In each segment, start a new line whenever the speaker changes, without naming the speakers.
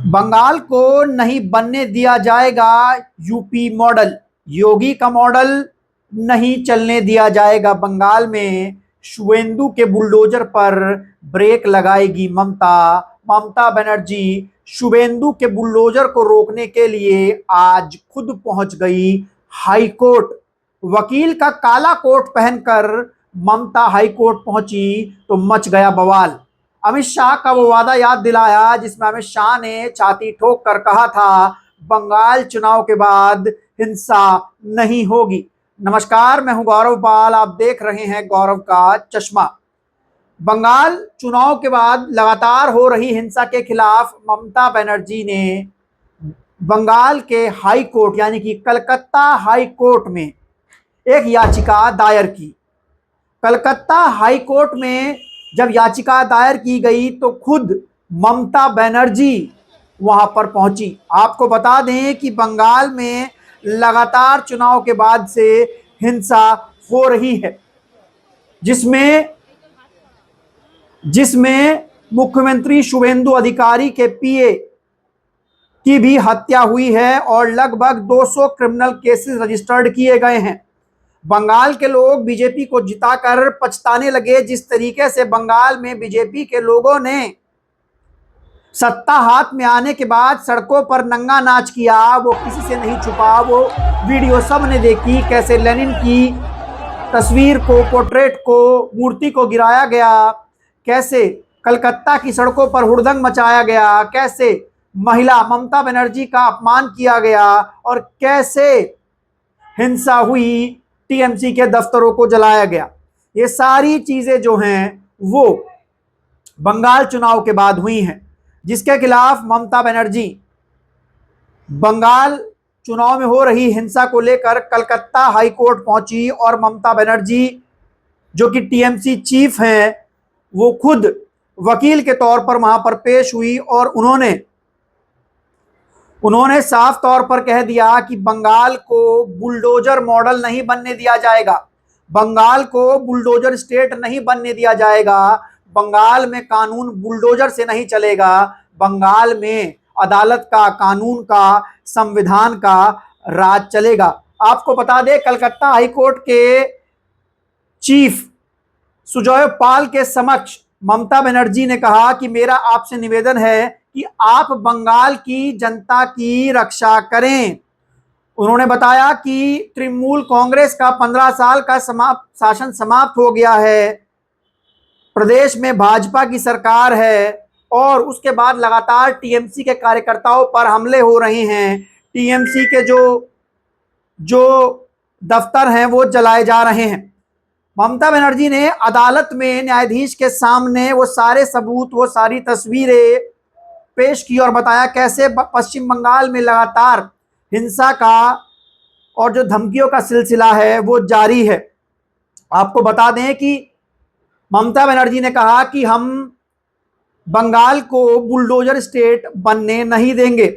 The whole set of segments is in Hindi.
बंगाल को नहीं बनने दिया जाएगा यूपी मॉडल, योगी का मॉडल नहीं चलने दिया जाएगा। बंगाल में शुवेंदु के बुलडोजर पर ब्रेक लगाएगी ममता बनर्जी शुवेंदु के बुलडोजर को रोकने के लिए आज खुद पहुंच गई हाई कोर्ट। वकील का काला कोट पहनकर ममता हाई कोर्ट पहुंची तो मच गया बवाल। अमित शाह का वो वादा याद दिलाया जिसमें अमित शाह ने छाती ठोक कर कहा था बंगाल चुनाव के बाद हिंसा नहीं होगी। नमस्कार, मैं हूं गौरव पाल, आप देख रहे हैं गौरव का चश्मा। बंगाल चुनाव के बाद लगातार हो रही हिंसा के खिलाफ ममता बनर्जी ने बंगाल के हाई कोर्ट यानी कि कलकत्ता हाई कोर्ट में एक याचिका दायर की। कलकत्ता हाई कोर्ट में जब याचिका दायर की गई तो खुद ममता बनर्जी वहां पर पहुंची। आपको बता दें कि बंगाल में लगातार चुनाव के बाद से हिंसा हो रही है, जिसमें मुख्यमंत्री शुवेंदु अधिकारी के पीए की भी हत्या हुई है और लगभग 200 क्रिमिनल केसेस रजिस्टर्ड किए गए हैं। बंगाल के लोग बीजेपी को जिताकर पछताने लगे। जिस तरीके से बंगाल में बीजेपी के लोगों ने सत्ता हाथ में आने के बाद सड़कों पर नंगा नाच किया, वो किसी से नहीं छुपा। वो वीडियो सब ने देखी, कैसे लेनिन की तस्वीर को, पोर्ट्रेट को, मूर्ति को गिराया गया, कैसे कलकत्ता की सड़कों पर हुड़दंग मचाया गया, कैसे महिला ममता बनर्जी का अपमान किया गया और कैसे हिंसा हुई, टीएमसी के दफ्तरों को जलाया गया। ये सारी चीजें जो हैं वो बंगाल चुनाव के बाद हुई हैं, जिसके खिलाफ ममता बनर्जी बंगाल चुनाव में हो रही हिंसा को लेकर कलकत्ता हाई कोर्ट पहुंची और ममता बनर्जी जो कि टीएमसी चीफ हैं वो खुद वकील के तौर पर वहां पर पेश हुई और उन्होंने साफ तौर पर कह दिया कि बंगाल को बुलडोजर मॉडल नहीं बनने दिया जाएगा, बंगाल को बुलडोजर स्टेट नहीं बनने दिया जाएगा, बंगाल में कानून बुलडोजर से नहीं चलेगा, बंगाल में अदालत का, कानून का, संविधान का राज चलेगा। आपको बता दें कलकत्ता हाई कोर्ट के चीफ सुजय पाल के समक्ष ममता बनर्जी ने कहा कि मेरा आपसे निवेदन है कि आप बंगाल की जनता की रक्षा करें। उन्होंने बताया कि तृणमूल कांग्रेस का 15 साल का शासन समाप्त हो गया है, प्रदेश में भाजपा की सरकार है और उसके बाद लगातार टीएमसी के कार्यकर्ताओं पर हमले हो रहे हैं, टीएमसी के जो दफ्तर हैं वो जलाए जा रहे हैं। ममता बनर्जी ने अदालत में न्यायाधीश के सामने वो सारे सबूत, वो सारी तस्वीरें पेश की और बताया कैसे पश्चिम बंगाल में लगातार हिंसा का और जो धमकियों का सिलसिला है वो जारी है। आपको बता दें कि ममता बनर्जी ने कहा कि हम बंगाल को बुलडोजर स्टेट बनने नहीं देंगे।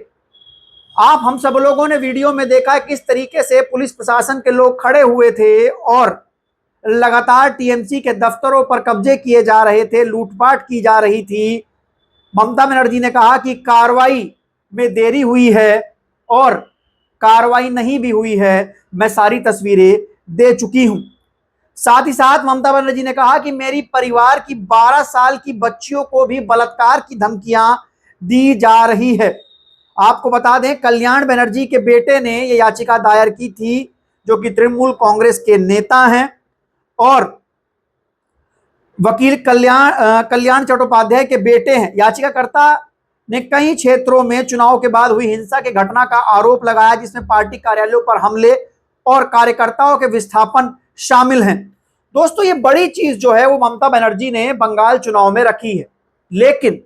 आप हम सब लोगों ने वीडियो में देखा किस तरीके से पुलिस प्रशासन के लोग खड़े हुए थे और लगातार टीएमसी के दफ्तरों पर कब्जे किए जा रहे थे, लूटपाट की जा रही थी। ममता बनर्जी ने कहा कि कार्रवाई में देरी हुई है और कार्रवाई नहीं भी हुई है, मैं सारी तस्वीरें दे चुकी हूं। साथ ही साथ ममता बनर्जी ने कहा कि मेरी परिवार की 12 साल की बच्चियों को भी बलात्कार की धमकियां दी जा रही है। आपको बता दें कल्याण बनर्जी के बेटे ने यह याचिका दायर की थी, जो कि तृणमूल कांग्रेस के नेता हैं और वकील कल्याण चट्टोपाध्याय के बेटे हैं। याचिकाकर्ता ने कई क्षेत्रों में चुनाव के बाद हुई हिंसा के घटना का आरोप लगाया, जिसमें पार्टी कार्यालयों पर हमले और कार्यकर्ताओं के विस्थापन शामिल हैं। दोस्तों, ये बड़ी चीज जो है वो ममता बनर्जी ने बंगाल चुनाव में रखी है। लेकिन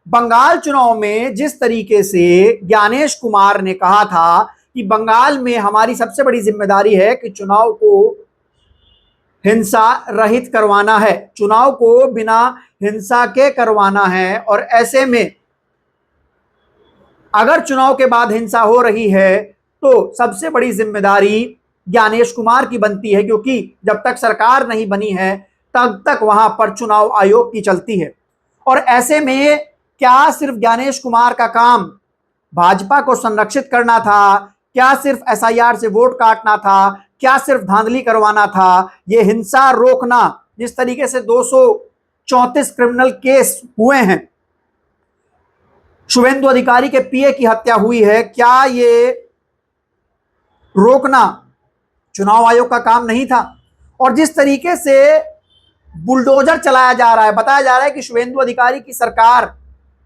बंगाल चुनाव में जिस तरीके से ज्ञानेश कुमार ने कहा था कि बंगाल में हमारी सबसे बड़ी जिम्मेदारी है कि चुनाव को हिंसा रहित करवाना है, चुनाव को बिना हिंसा के करवाना है, और ऐसे में अगर चुनाव के बाद हिंसा हो रही है तो सबसे बड़ी जिम्मेदारी ज्ञानेश कुमार की बनती है, क्योंकि जब तक सरकार नहीं बनी है तब तक वहां पर चुनाव आयोग की चलती है। और ऐसे में क्या सिर्फ ज्ञानेश कुमार का काम भाजपा को संरक्षित करना था? क्या सिर्फ एसआईआर से वोट काटना था? क्या सिर्फ धांधली करवाना था? ये हिंसा रोकना, जिस तरीके से 234 क्रिमिनल केस हुए हैं, शुभेंदु अधिकारी के पीए की हत्या हुई है, क्या ये रोकना चुनाव आयोग का काम नहीं था? और जिस तरीके से बुलडोजर चलाया जा रहा है, बताया जा रहा है कि शुभेंदु अधिकारी की सरकार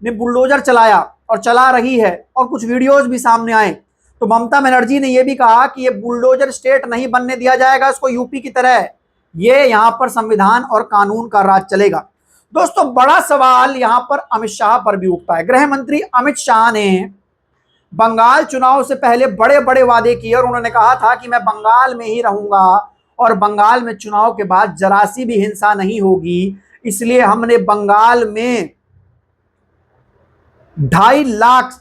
ने बुलडोजर चलाया और चला रही है, और कुछ वीडियोस भी सामने आए। तो ममता बनर्जी ने यह भी कहा कि ये बुलडोजर स्टेट नहीं बनने दिया जाएगा इसको यूपी की तरह, ये यहां पर संविधान और कानून का राज चलेगा। दोस्तों, बड़ा सवाल यहां पर अमित शाह पर भी उठता है। गृह मंत्री अमित शाह ने बंगाल चुनाव से पहले बड़े बड़े वादे किए और उन्होंने कहा था कि मैं बंगाल में ही रहूंगा और बंगाल में चुनाव के बाद जरा सी भी हिंसा नहीं होगी, इसलिए हमने बंगाल में 2.5 लाख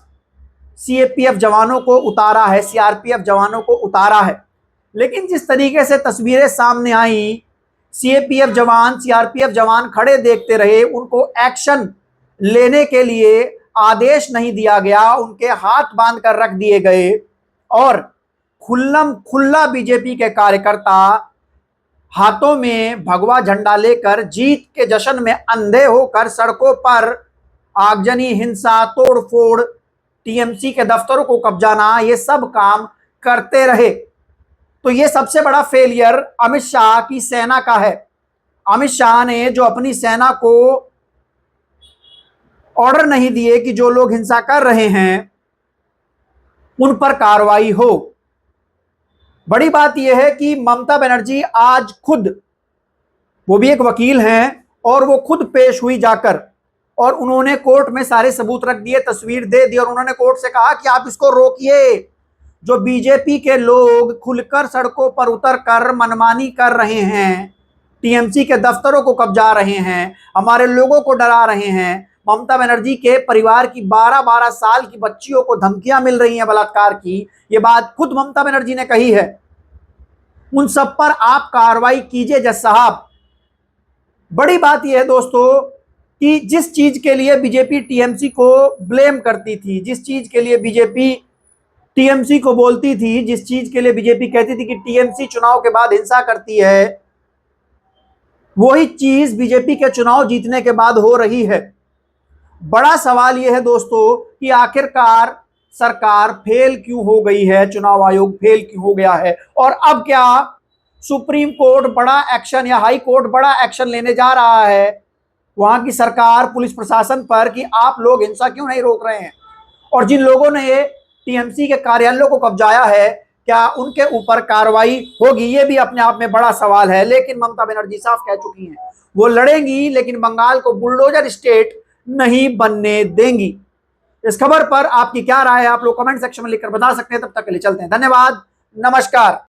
सीएपीएफ जवानों को उतारा है, सीआरपीएफ जवानों को उतारा है। लेकिन जिस तरीके से तस्वीरें सामने आई, सीएपीएफ जवान, सीआरपीएफ जवान खड़े देखते रहे, उनको एक्शन लेने के लिए आदेश नहीं दिया गया, उनके हाथ बांध कर रख दिए गए और खुल्लम खुल्ला बीजेपी के कार्यकर्ता हाथों में भगवा झंडा लेकर जीत के जश्न में अंधे होकर सड़कों पर आगजनी, हिंसा, तोड़फोड़, टीएमसी के दफ्तरों को कब्जाना, ये सब काम करते रहे। तो ये सबसे बड़ा फेलियर अमित शाह की सेना का है। अमित शाह ने जो अपनी सेना को ऑर्डर नहीं दिए कि जो लोग हिंसा कर रहे हैं उन पर कार्रवाई हो। बड़ी बात यह है कि ममता बनर्जी आज खुद, वो भी एक वकील हैं, और वो खुद पेश हुई जाकर और उन्होंने कोर्ट में सारे सबूत रख दिए, तस्वीर दे दी और उन्होंने कोर्ट से कहा कि आप इसको रोकिए। जो बीजेपी के लोग खुलकर सड़कों पर उतरकर मनमानी कर रहे हैं, टीएमसी के दफ्तरों को कब्जा रहे हैं, हमारे लोगों को डरा रहे हैं, ममता बनर्जी के परिवार की 12-12 साल की बच्चियों को धमकियां मिल रही हैं बलात्कार की, ये बात खुद ममता बनर्जी ने कही है। उन सब पर आप कार्रवाई कीजिए जज साहब। बड़ी बात यह है दोस्तों कि जिस चीज के लिए बीजेपी टीएमसी को ब्लेम करती थी, जिस चीज के लिए बीजेपी टीएमसी को बोलती थी, जिस चीज के लिए बीजेपी कहती थी कि टीएमसी चुनाव के बाद हिंसा करती है, वही चीज बीजेपी के चुनाव जीतने के बाद हो रही है। बड़ा सवाल यह है दोस्तों कि आखिरकार सरकार फेल क्यों हो गई है, चुनाव आयोग फेल क्यों हो गया है, और अब क्या सुप्रीम कोर्ट बड़ा एक्शन या हाई कोर्ट बड़ा एक्शन लेने जा रहा है वहां की सरकार, पुलिस प्रशासन पर कि आप लोग हिंसा क्यों नहीं रोक रहे हैं, और जिन लोगों ने टीएमसी के कार्यालयों को कब्जाया है क्या उनके ऊपर कार्रवाई होगी? ये भी अपने आप में बड़ा सवाल है। लेकिन ममता बनर्जी साफ कह चुकी हैं वो लड़ेंगी, लेकिन बंगाल को बुलडोजर स्टेट नहीं बनने देंगी। इस खबर पर आपकी क्या राय है, आप लोग कमेंट सेक्शन में लिखकर बता सकते हैं। तब तक के लिए चलते हैं, धन्यवाद, नमस्कार।